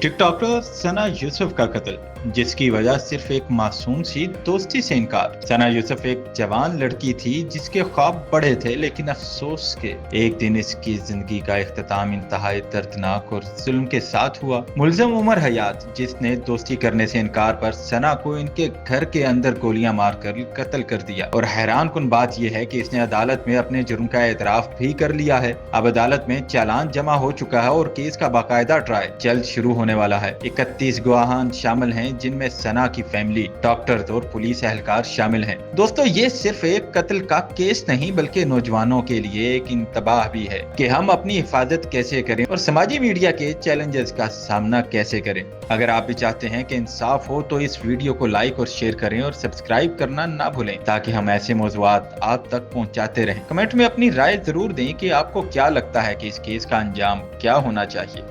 टिक talker सना यूसुफ का कत्ल, जिसकी वजह सिर्फ एक मासूम सी दोस्ती से इनकार। सना यूसुफ एक जवान लड़की थी जिसके ख्वाब बड़े थे, लेकिन अफसोस के एक दिन इसकी जिंदगी का इख्तिताम इंतहाई दर्दनाक और जुल्म के साथ हुआ। मुलजम उमर हयात, जिसने दोस्ती करने से इनकार पर सना को इनके घर के अंदर गोलियां मारकर कत्ल कर दिया। और हैरान कुन बात यह है कि इसने अदालत में अपने जुर्म का एतराफ भी कर लिया है। अब अदालत में चालान जमा हो चुका है और केस का बाकायदा ट्रायल जल्द शुरू होने वाला है। 31 गवाहान शामिल हैं, जिनमें सना की फैमिली, डॉक्टर और पुलिस एहलकार शामिल हैं। दोस्तों, ये सिर्फ एक कत्ल का केस नहीं बल्कि नौजवानों के लिए एक इंतबाह भी है कि हम अपनी हिफाजत कैसे करें और समाजी मीडिया के चैलेंजेस का सामना कैसे करें। अगर आप भी चाहते हैं कि इंसाफ हो तो इस वीडियो को लाइक और शेयर करें और सब्सक्राइब करना ना भूलें, ताकि हम ऐसे मौज़ूआत आप तक पहुंचाते रहें। कमेंट में अपनी राय जरूर दें कि आपको क्या लगता है कि इस केस का अंजाम क्या होना चाहिए।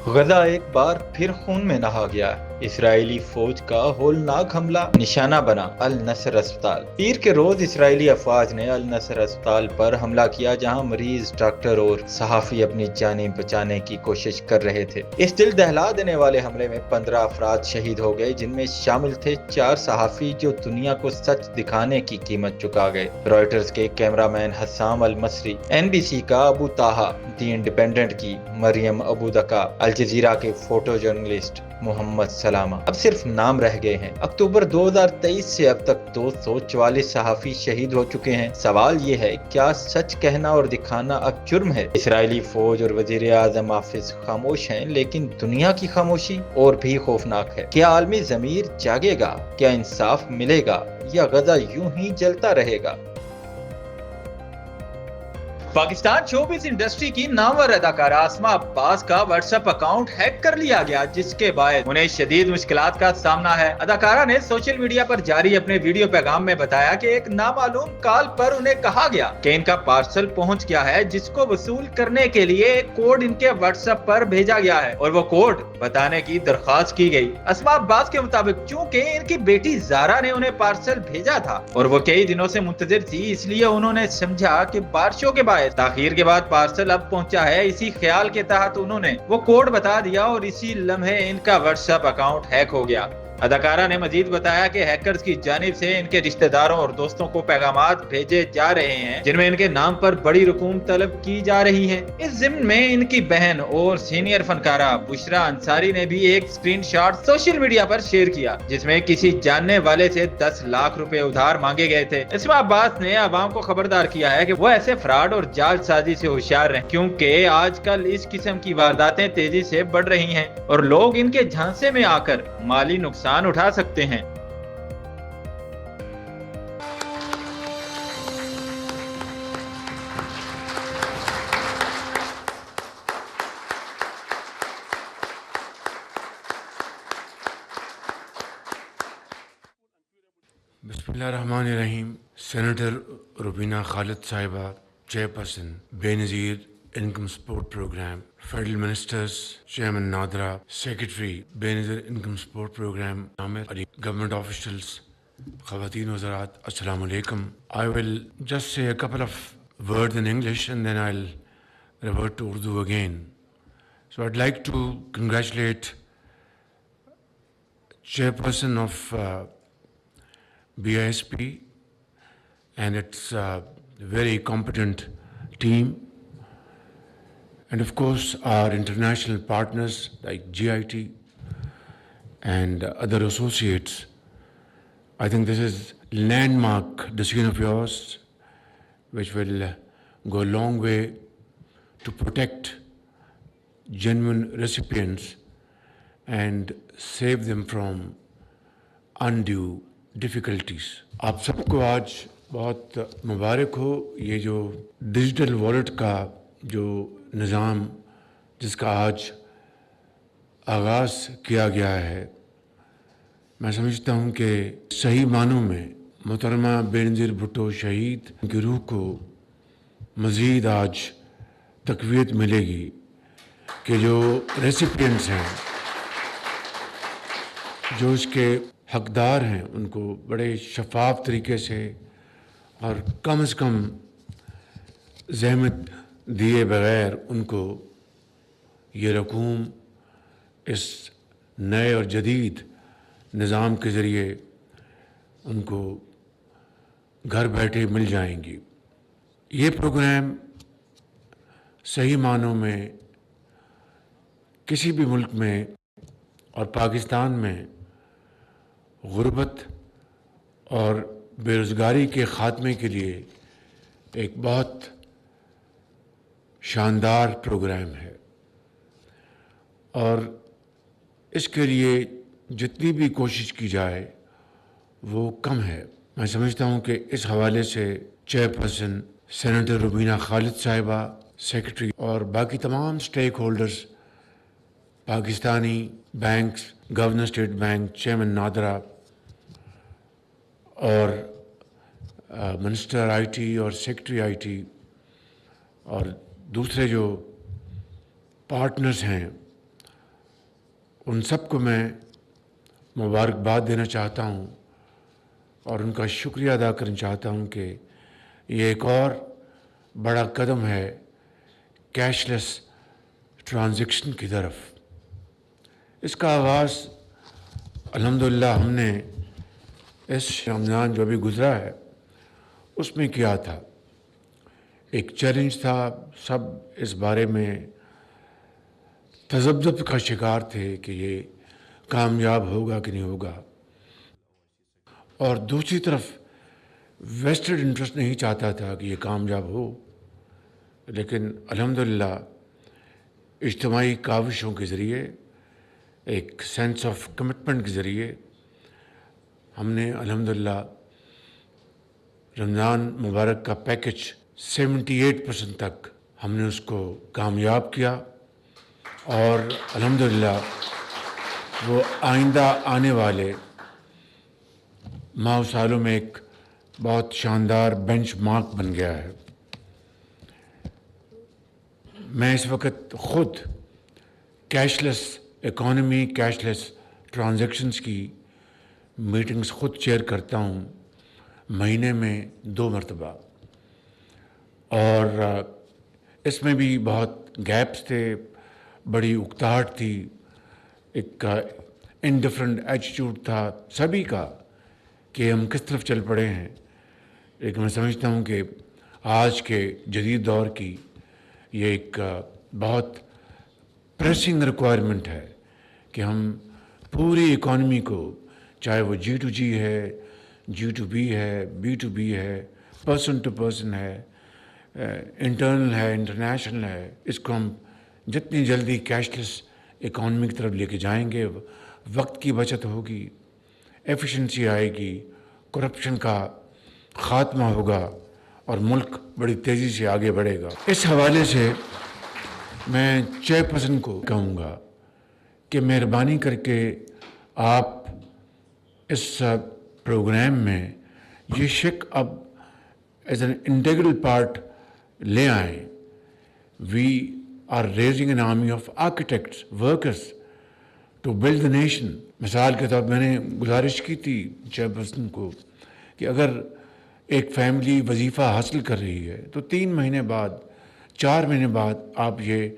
गजा एक बार फिर खून में नहा गया। इसराइली फौज का होलनाक हमला निशाना बना अल नसर अस्पताल। पीर के रोज इसराइली अफवाज ने अल नसर अस्पताल पर हमला किया, जहां मरीज, डॉक्टर और सहाफी अपनी जानें बचाने की कोशिश कर रहे थे। इस दिल दहला देने वाले हमले में 15 अफराद शहीद हो गए, जिनमें शामिल थे 4 सहाफी जो दुनिया को सच दिखाने की कीमत चुका गए। रॉयटर्स के कैमरामैन हसाम अल मसरी, NBC का अबू ताहा, दी इंडिपेंडेंट की मरियम अबू दका, अल जजीरा के फोटो जर्नलिस्ट मोहम्मद सलामा अब सिर्फ नाम रह गए हैं। अक्टूबर 2023 से अब तक 244 सहाफी शहीद हो चुके हैं। सवाल ये है, क्या सच कहना और दिखाना अब जुर्म है? इसराइली फौज और वजीर आजम हाफिज खामोश हैं, लेकिन दुनिया की खामोशी और भी खौफनाक है। क्या आलमी ज़मीर जागेगा? क्या इंसाफ मिलेगा या गजा यूं ही जलता रहेगा? पाकिस्तान शोबिस इंडस्ट्री की नामवर अदाकारा आसमा अब्बास का व्हाट्सएप अकाउंट हैक कर लिया गया, जिसके बाद उन्हें शदीद मुश्किलात का सामना है। अदाकारा ने सोशल मीडिया पर जारी अपने वीडियो पैगाम में बताया कि एक नामालूम कॉल पर उन्हें कहा गया कि इनका पार्सल पहुंच गया है, जिसको वसूल करने के लिए एक कोड इनके व्हाट्सएप पर भेजा गया है और वो कोड बताने की दरख्वास्त की गई। आसमा अब्बास के मुताबिक चूंकि इनकी बेटी जारा ने उन्हें पार्सल भेजा था और वो कई दिनों से मुंतजिर थी, इसलिए उन्होंने समझा कि बारिशों के बाद ताखीर के बाद पार्सल अब पहुंचा है। इसी ख्याल के तहत उन्होंने वो कोड बता दिया और इसी लम्हे इनका व्हाट्सएप अकाउंट हैक हो गया। अदाकारा ने मजीद बताया कि हैकर्स की जानिब से इनके रिश्तेदारों और दोस्तों को पैगामात भेजे जा रहे हैं, जिनमें इनके नाम पर बड़ी रकूम तलब की जा रही है। इस जिम्न में इनकी बहन और सीनियर फनकारा बुशरा अंसारी ने भी एक स्क्रीनशॉट सोशल मीडिया पर शेयर किया, जिसमें किसी जानने वाले से 10 लाख रुपए उधार मांगे गए थे। इसमें अब्बास ने आवाम को खबरदार किया है कि वो ऐसे फ्रॉड और जालसाजी से होशियार रहें, क्योंकि आजकल इस किस्म की वारदातें तेजी से बढ़ रही हैं और लोग इनके झांसे में आकर माली नुकसान उठा सकते हैं। बिस्मिल्लाहिर्रहमानिर्रहीम। सेनेटर रुबीना खालिद साहिबा, chairperson Benazir income support programme, federal ministers chairman NADRA, secretary Benazir income support programme Aamir Ali, government officials, ख़वातीन वज़रात, अस्सलाम वालेकुम। I will just say a couple of words in English and then I'll revert to Urdu again. So I'd like to congratulate chairperson of BISP and its very competent team, and of course our international partners like GIT and other associates. I think this is landmark decision of yours, which will go a long way to protect genuine recipients and save them from undue difficulties. आप सबको आज बहुत मुबारक हो। ये जो digital wallet का जो निज़ाम जिसका आज आगाज़ किया गया है, मैं समझता हूँ कि सही मानों में मोहतरमा बेनज़ीर भुट्टो शहीद की रूह को मज़ीद आज तक़वियत मिलेगी कि जो रेसिपिएंट्स हैं, जो इसके हकदार हैं, उनको बड़े शफाफ तरीके से और कम से कम ज़हमत दिए बग़ैर उनको یہ رقوم اس نئے اور جدید نظام کے ذریعے ان کو گھر بیٹھے مل جائیں گی۔ یہ پروگرام صحیح معنوں میں کسی بھی ملک میں اور پاکستان میں غربت اور بے روزگاری کے خاتمے کے لیے ایک بہت شاندار پروگرام ہے، اور اس کے لیے جتنی بھی کوشش کی جائے وہ کم ہے۔ میں سمجھتا ہوں کہ اس حوالے سے چیئرپرسن سینیٹر روبینہ خالد صاحبہ، سیکرٹری اور باقی تمام stakeholders, Pakistani banks, governor state bank, chairman NADRA اور منسٹر آئی ٹی اور سیکرٹری آئی ٹی اور دوسرے جو پارٹنرز ہیں، ان سب کو میں مبارکباد دینا چاہتا ہوں اور ان کا شکریہ ادا کرنا چاہتا ہوں کہ یہ ایک اور بڑا قدم ہے کیش لیس ٹرانزیکشن کی طرف۔ اس کا آغاز الحمدللہ ہم نے اس رمضان جو ابھی گزرا ہے اس میں کیا تھا۔ ایک چیلنج تھا، سب اس بارے میں تذبذب کا شکار تھے کہ یہ کامیاب ہوگا کہ نہیں ہوگا، اور دوسری طرف ویسٹڈ انٹرسٹ نہیں چاہتا تھا کہ یہ کامیاب ہو، لیکن الحمدللہ اجتماعی کاوشوں کے ذریعے، ایک سینس آف کمٹمنٹ کے ذریعے ہم نے الحمدللہ رمضان مبارک کا پیکج 78% تک ہم نے اس کو کامیاب کیا، اور الحمدللہ وہ آئندہ آنے والے ماہ و سالوں میں ایک بہت شاندار بینچ مارک بن گیا ہے۔ میں اس وقت خود cash less economy, cash less transactions کی میٹنگز خود چیئر کرتا ہوں، مہینے میں 2 مرتبہ، اور اس میں بھی بہت گیپس تھے، بڑی اکتاہٹ تھی، ایک انڈیفرنٹ ایٹیٹیوڈ تھا سبھی کا کہ ہم کس طرف چل پڑے ہیں، لیکن میں سمجھتا ہوں کہ آج کے جدید دور کی یہ ایک بہت پریسنگ ریکوائرمنٹ ہے کہ ہم پوری اکانومی کو، چاہے وہ G2G ہے، G2B ہے، B2B ہے، پرسن ٹو پرسن ہے، انٹرنل ہے، انٹرنیشنل ہے، اس کو ہم جتنی جلدی کیش لیس اکانومی کی طرف لے کے جائیں گے، وقت کی بچت ہوگی، ایفیشنسی آئے گی، کرپشن کا خاتمہ ہوگا اور ملک بڑی تیزی سے آگے بڑھے گا۔ اس حوالے سے میں چیئرپرسن کو کہوں گا کہ مہربانی کر کے آپ اس پروگرام میں یہ شک اب ایز این انٹیگرل پارٹ لے آئیں۔ We are raising an army of architects, workers to build the nation. مثال کے طور پر میں نے گزارش کی تھی چیئرپرسن کو کہ اگر ایک فیملی وظیفہ حاصل کر رہی ہے تو 3 مہینے بعد، 4 مہینے بعد آپ یہ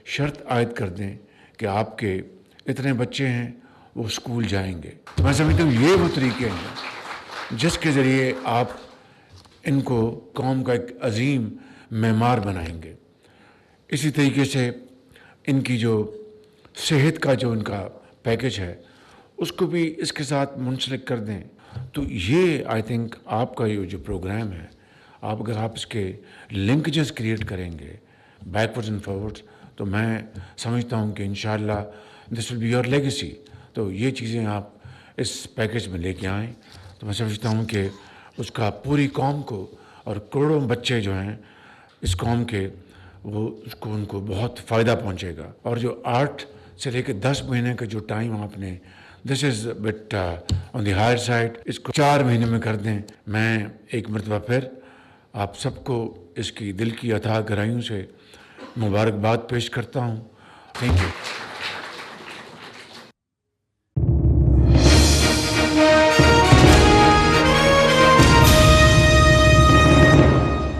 شرط عائد کر دیں کہ آپ کے اتنے بچے ہیں وہ اسکول جائیں گے۔ میں سمجھتا ہوں یہ وہ طریقے ہیں جس کے ذریعے آپ ان کو قوم کا ایک عظیم معمار بنائیں گے۔ اسی طریقے سے ان کی جو صحت کا جو ان کا پیکج ہے اس کو بھی اس کے ساتھ منسلک کر دیں۔ تو یہ آئی تھنک آپ کا یہ جو پروگرام ہے، اگر آپ اس کے لنکیجز کریٹ کریں گے بیکورڈز اینڈ فارورڈز، تو میں سمجھتا ہوں کہ انشاءاللہ دس ول بی یور لیگیسی۔ تو یہ چیزیں آپ اس پیکج میں لے کے آئیں تو میں سمجھتا ہوں کہ اس کا پوری قوم کو اور کروڑوں بچے جو ہیں اس قوم کے، وہ اس کو ان کو بہت فائدہ پہنچے گا۔ اور جو 8 سے لے کے 10 مہینے کا جو ٹائم آپ نے، this is bit on the higher side, اس کو 4 مہینے میں کر دیں۔ میں ایک مرتبہ پھر آپ سب کو اس کی دل کی اتھاہ گہرائیوں سے مبارکباد پیش کرتا ہوں۔ Thank you.